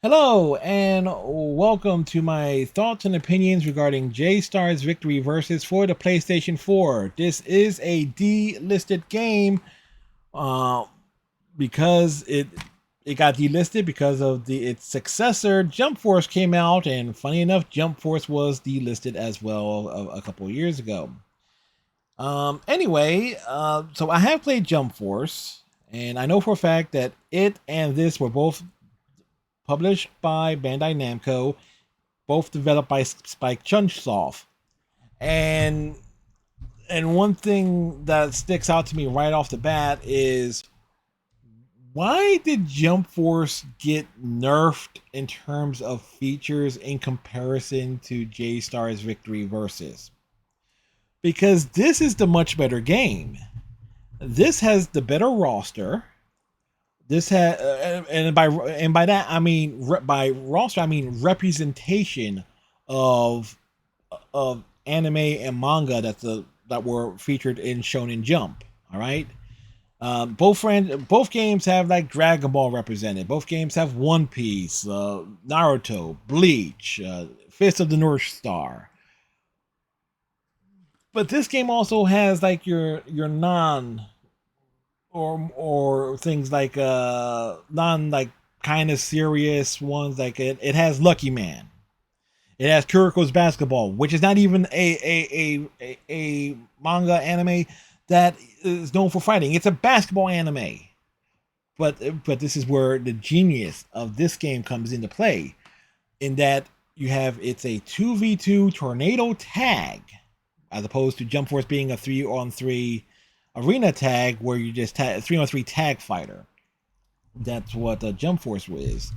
Hello, and welcome to my thoughts and opinions regarding J-Star's Victory Versus for the PlayStation 4. This is a delisted game uh, because it got delisted because of its successor, Jump Force, came out, and funny enough, Jump Force was delisted as well a couple of years ago. So I have played Jump Force, and I know for a fact that it and this were both published by Bandai Namco, both developed by Spike Chunsoft. And one thing that sticks out to me right off the bat is, why did Jump Force get nerfed in terms of features in comparison to J Star's Victory Versus? Because this is the much better game. This has the better roster. This has, and by that I mean by roster I mean representation of anime and manga that were featured in Shonen Jump. All right. Both games have like Dragon Ball represented. Both games have One Piece, Naruto, Bleach, Fist of the North Star. But this game also has like your non or things like non like kind of serious ones. Like it has Lucky Man. It has Kuriko's Basketball, which is not even a manga anime that is known for fighting. It's a basketball anime. But this is where the genius of this game comes into play, in that it's a 2v2 tornado tag, as opposed to Jump Force being a 3-on-3 arena tag where you just 3-on-3 tag fighter. That's what Jump Force is.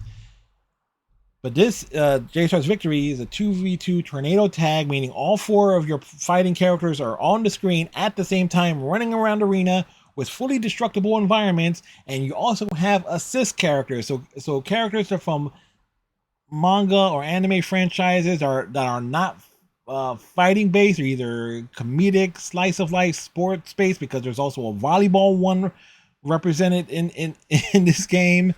But this J-Star's Victory is a 2v2 tornado tag, meaning all four of your fighting characters are on the screen at the same time, running around the arena with fully destructible environments, and you also have assist characters. So characters are from manga or anime franchises that are not fighting based, or either comedic, slice of life, sports based, because there's also a volleyball one represented in this game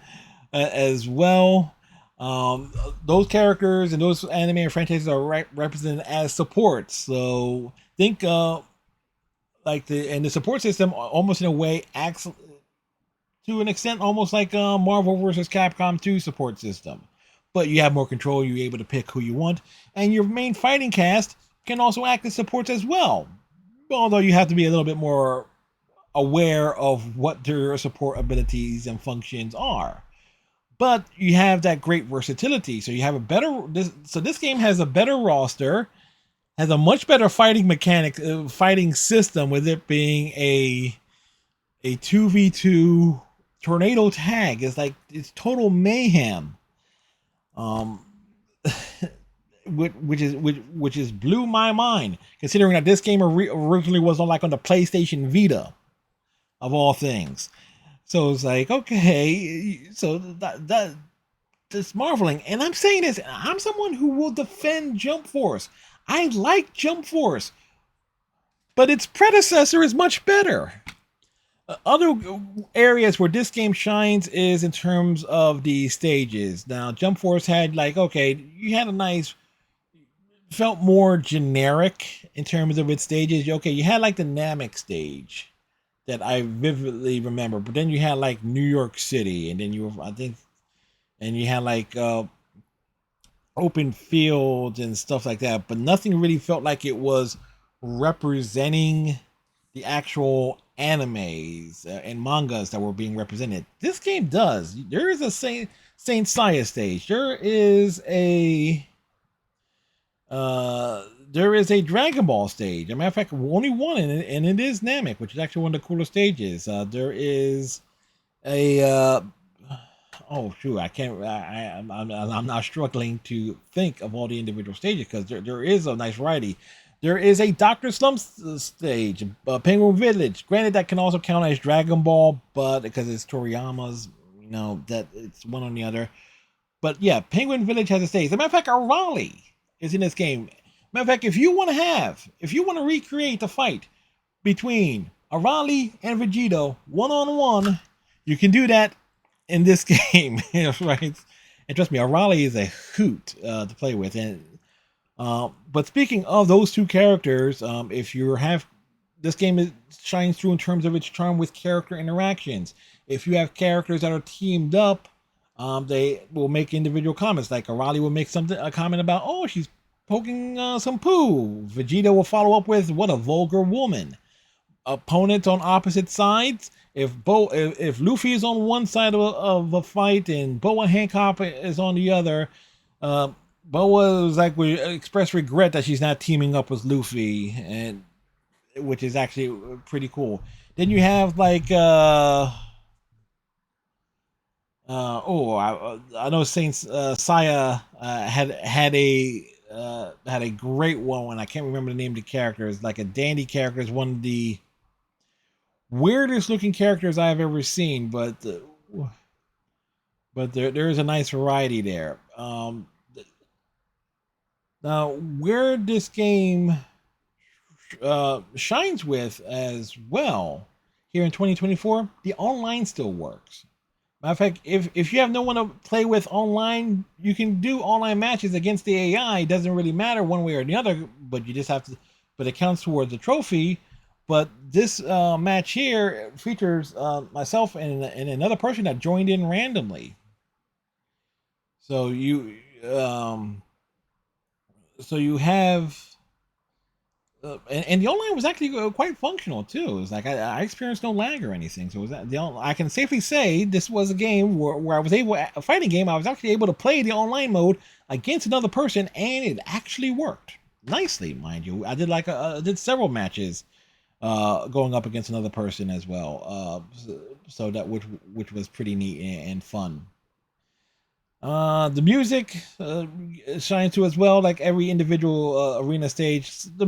as well. Those characters and those anime franchises are represented as supports. So think the support system almost in a way acts to an extent almost like Marvel versus Capcom 2 support system. But you have more control, you're able to pick who you want, and your main fighting cast can also act as supports as well. Although you have to be a little bit more aware of what their support abilities and functions are. But you have that great versatility. So you have this game has a better roster, has a much better fighting system, with it being a 2v2 tornado tag. It's total mayhem. Um which is blew my mind, considering that this game originally was on the PlayStation Vita, of all things. So it's like, okay, so that's marveling. And I'm saying this, I'm someone who will defend Jump Force. I like Jump Force, but its predecessor is much better. Other areas where this game shines is in terms of the stages. Now, Jump Force had you had a nice, felt more generic in terms of its stages. Okay, you had like the Namek stage that I vividly remember, but then you had like New York City, and then you had like open fields and stuff like that, but nothing really felt like it was representing the actual animes and mangas that were being represented. This game does. There is a Saint Seiya stage. There is a Dragon Ball stage. As a matter of fact, only one, and it is Namek, which is actually one of the cooler stages. There is a oh shoot, I can't. I'm not struggling to think of all the individual stages, because there is a nice variety. There is a Doctor Slump stage, Penguin Village. Granted, that can also count as Dragon Ball, but because it's Toriyama's, that it's one on the other. But yeah, Penguin Village has a stage. As a matter of fact, Arali is in this game. Matter of fact, if you want to recreate the fight between Arali and Vegito one on one, you can do that in this game, right? And trust me, Arale is a hoot to play with. And but speaking of those two characters, if you have this game shines through in terms of its charm with character interactions. If you have characters that are teamed up, they will make individual comments. Like Arale will make a comment about, "Oh, she's poking some poo." Vegeta will follow up with, "What a vulgar woman." Opponents on opposite sides. If Luffy is on one side of a fight and Boa Hancock is on the other, uh, Boa was like we express regret that she's not teaming up with Luffy, and which is actually pretty cool. Then you have like I know Saint Saya had a great one. And I can't remember the name of the character. It's like a dandy character. It's one of the weirdest looking characters I've ever seen, but there is a nice variety there. Now, where this game shines with as well here in 2024, the online still works. Matter of fact, if you have no one to play with online, you can do online matches against the AI. It doesn't really matter one way or the other, but you just have to. But it counts towards the trophy. But this match here features myself and another person that joined in randomly. So you have and the online was actually quite functional too. It's like I experienced no lag or anything. So I can safely say this was a game where I was able, a fighting game. I was actually able to play the online mode against another person, and it actually worked nicely, mind you. I did several matches going up against another person as well. So that which was pretty neat and fun. The music shines through as well. Like every individual arena stage, the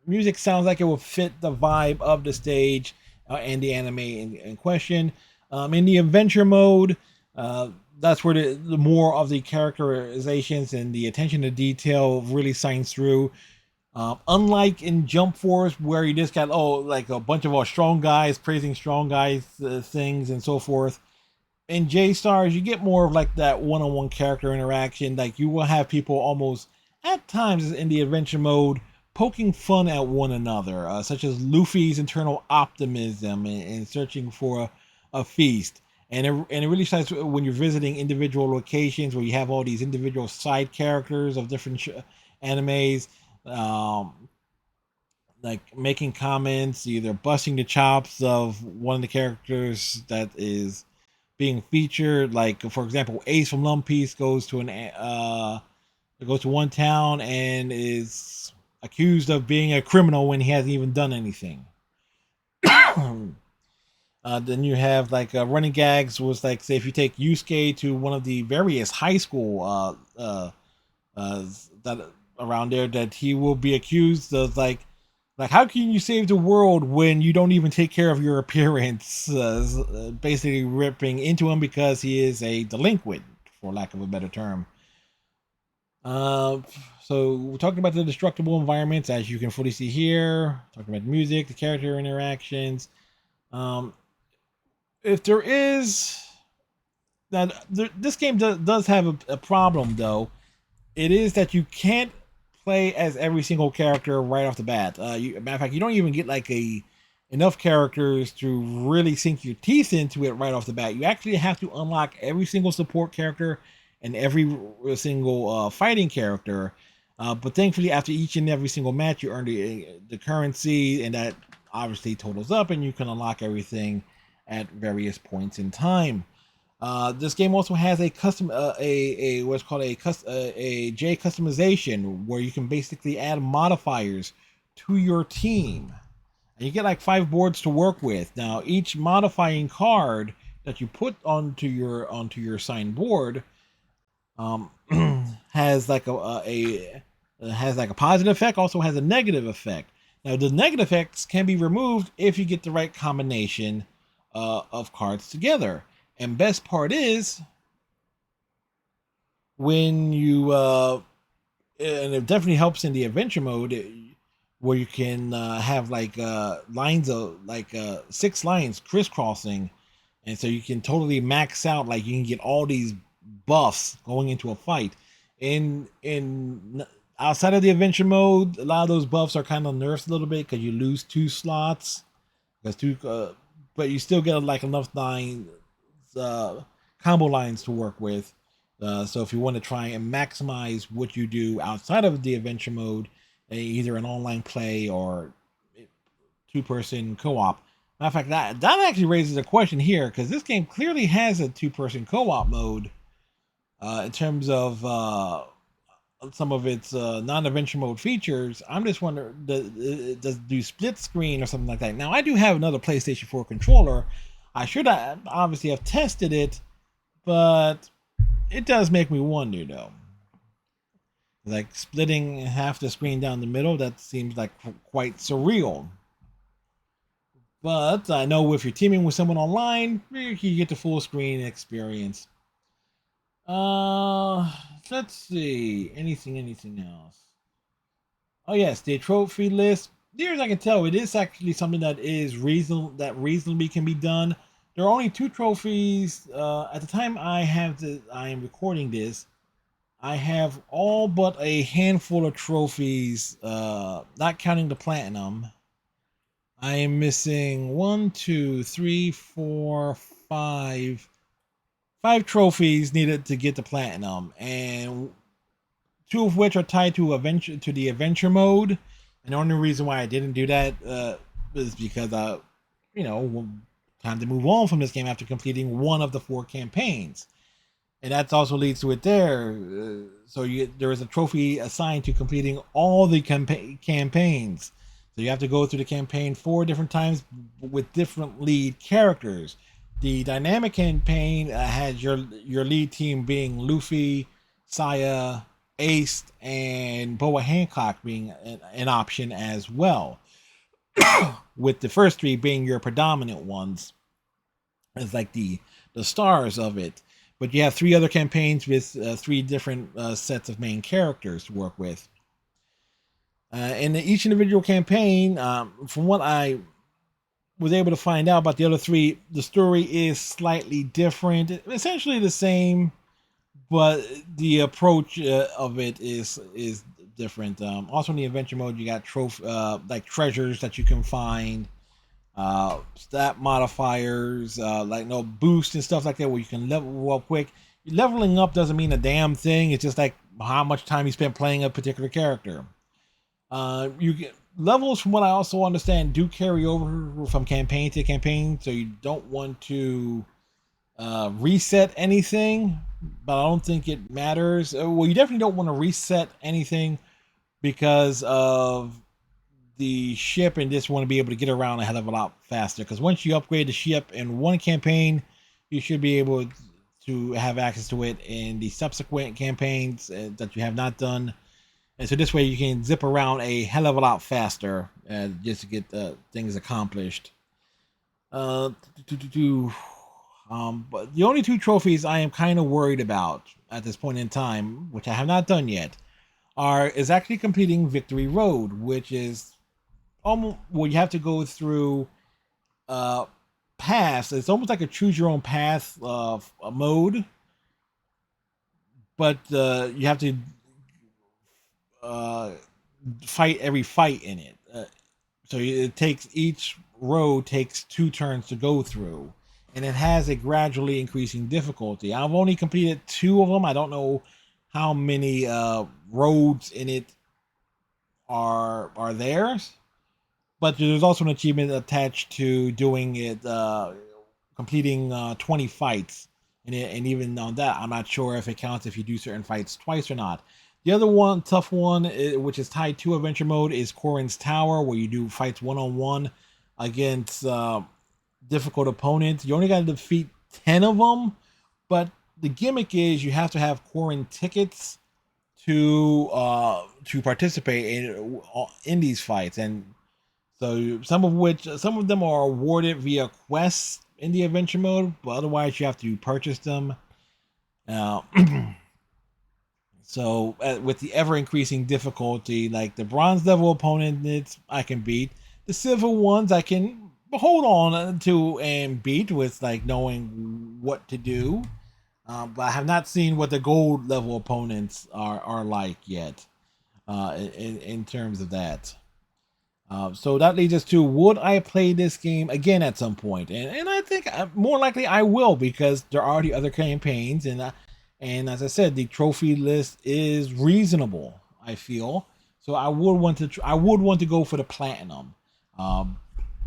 music sounds like it will fit the vibe of the stage and the anime in question. In the adventure mode, that's where the more of the characterizations and the attention to detail really shines through. Unlike in Jump Force, where you just got like a bunch of strong guys praising strong guys things and so forth, in J Stars, you get more of like that one-on-one character interaction. Like you will have people almost at times in the adventure mode poking fun at one another, such as Luffy's internal optimism and searching for a feast. And it really starts when you're visiting individual locations where you have all these individual side characters of different animes, like making comments, either busting the chops of one of the characters that is being featured. Like for example, Ace from One Piece goes to one town and is accused of being a criminal when he hasn't even done anything. Then you have like running gags was like, say if you take Yusuke to one of the various high school that around there, that he will be accused of like how can you save the world when you don't even take care of your appearance? Basically ripping into him because he is a delinquent, for lack of a better term. So we're talking about the destructible environments, as you can fully see here. Talking about the music, the character interactions. If there is now, this game does have a problem though. It is that you can't play as every single character right off the bat. Matter of fact, you don't even get like enough characters to really sink your teeth into it right off the bat. You actually have to unlock every single support character and every single fighting character. But thankfully, after each and every single match, you earn the currency, and that obviously totals up, and you can unlock everything at various points in time. This game also has a custom, a what's called a J customization, where you can basically add modifiers to your team, and you get like 5 boards to work with. Now, each modifying card that you put onto your signed board has like has like a positive effect, also has a negative effect. Now, the negative effects can be removed if you get the right combination of cards together. And best part is when you and it definitely helps in the adventure mode where you can have like lines of like 6 lines crisscrossing, and so you can totally max out. Like you can get all these buffs going into a fight. In outside of the adventure mode, a lot of those buffs are kind of nerfed a little bit because you lose 2 slots. Because but you still get like enough combo lines to work with. So if you want to try and maximize what you do outside of the adventure mode, either an online play or 2-person co-op. Matter of fact, that actually raises a question here because this game clearly has a 2-person co-op mode in terms of some of its non-adventure mode features. I'm just wondering, does do split screen or something like that? Now, I do have another PlayStation 4 controller. I should obviously have tested it, but it does make me wonder, though. Like splitting half the screen down the middle, that seems like quite surreal. But I know if you're teaming with someone online, you get the full screen experience. Let's see. Anything else? Oh yes, the trophy list. Near as I can tell, it is actually something that is reasonably can be done. There are only 2 trophies. At the time I am recording this, I have all but a handful of trophies, not counting the platinum. I am missing 1, 2, 3, 4, 5 trophies needed to get the platinum, and 2 of which are tied to the adventure mode. And the only reason why I didn't do that is because time to move on from this game after completing 1 of the 4 campaigns, and that also leads to it there. There is a trophy assigned to completing all the campaigns. So you have to go through the campaign 4 different times with different lead characters. The dynamic campaign has your lead team being Luffy, Saya, Ace, and Boa Hancock being an option as well. With the first 3 being your predominant ones, as like the stars of it. But you have 3 other campaigns with 3 different sets of main characters to work with. In each individual campaign, from what I was able to find out about the other 3, the story is slightly different. Essentially the same, but the approach of it is different. Also in the adventure mode, you got like treasures that you can find, stat modifiers, like no boost and stuff like that, where you can level up quick. Leveling up doesn't mean a damn thing. It's just like how much time you spend playing a particular character. You get levels, from what I also understand, do carry over from campaign to campaign, so you don't want to reset anything, but I don't think it matters. Well, you definitely don't want to reset anything because of the ship, and just want to be able to get around a hell of a lot faster, because once you upgrade the ship in 1 campaign, you should be able to have access to it in the subsequent campaigns that you have not done. And so this way you can zip around a hell of a lot faster just to get things accomplished. But the only 2 trophies I am kind of worried about at this point in time, which I have not done yet, is actually completing Victory Road, which is almost, well, you have to go through paths. It's almost like a choose your own path mode, but you have to fight every fight in it. So each road takes 2 turns to go through, and it has a gradually increasing difficulty. I've only completed 2 of them. I don't know how many roads in it are theirs, but there's also an achievement attached to doing it, completing 20 fights. And even on that, I'm not sure if it counts if you do certain fights twice or not. The other one, tough one, which is tied to adventure mode, is Corrin's Tower, where you do fights 1-on-1 against difficult opponents. You only got to defeat 10 of them, but the gimmick is you have to have Corrin tickets to participate in these fights, and so some of them are awarded via quests in the adventure mode, but otherwise you have to purchase them. So with the ever increasing difficulty, like the bronze level opponents I can beat, the silver ones I can hold on to and beat with like knowing what to do. but I have not seen what the gold level opponents are like yet. In terms of that. So that leads us to, would I play this game again at some point? And I think more likely I will, because there are the other campaigns, and as I said, the trophy list is reasonable, I feel. So I would want to go for the platinum. Um,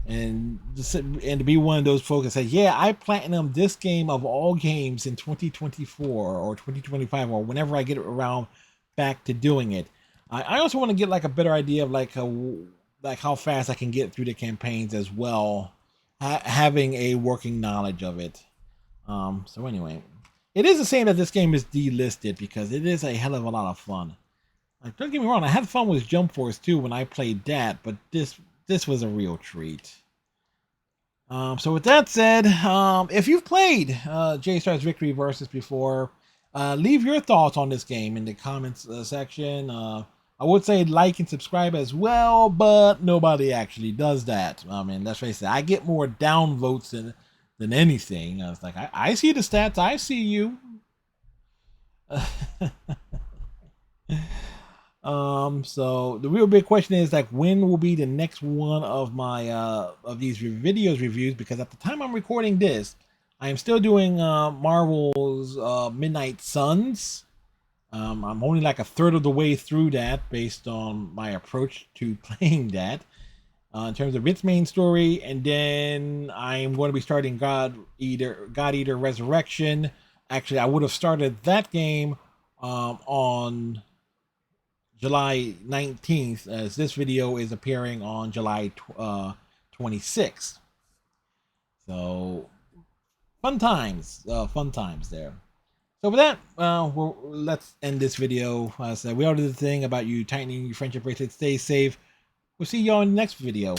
and to be one of those folks that say, yeah, I platinum this game of all games in 2024 or 2025 or whenever I get around back to doing it. I also want to get like a better idea of like how fast I can get through the campaigns as well, having a working knowledge of it. So anyway, it is a shame that this game is delisted, because it is a hell of a lot of fun. Like, don't get me wrong, I had fun with Jump Force too when I played that, but this was a real treat. So with that said, if you've played J-Star's Victory Versus before, leave your thoughts on this game in the comments section. I would say like and subscribe as well, but nobody actually does that. I mean, let's face it, I get more downvotes than anything. I was like, I see the stats, I see you. So the real big question is, like, when will be the next one of my of these videos reviews? Because at the time I'm recording this, I am still doing Marvel's Midnight Suns. I'm only like a third of the way through that, based on my approach to playing that. In terms of its main story, and then I'm going to be starting God Eater Resurrection. Actually, I would have started that game on July 19th, as this video is appearing on July 26th. So fun times there. So with that, let's end this video. So we already did the thing about you tightening your friendship bracelet. Stay safe. We'll see y'all in the next video.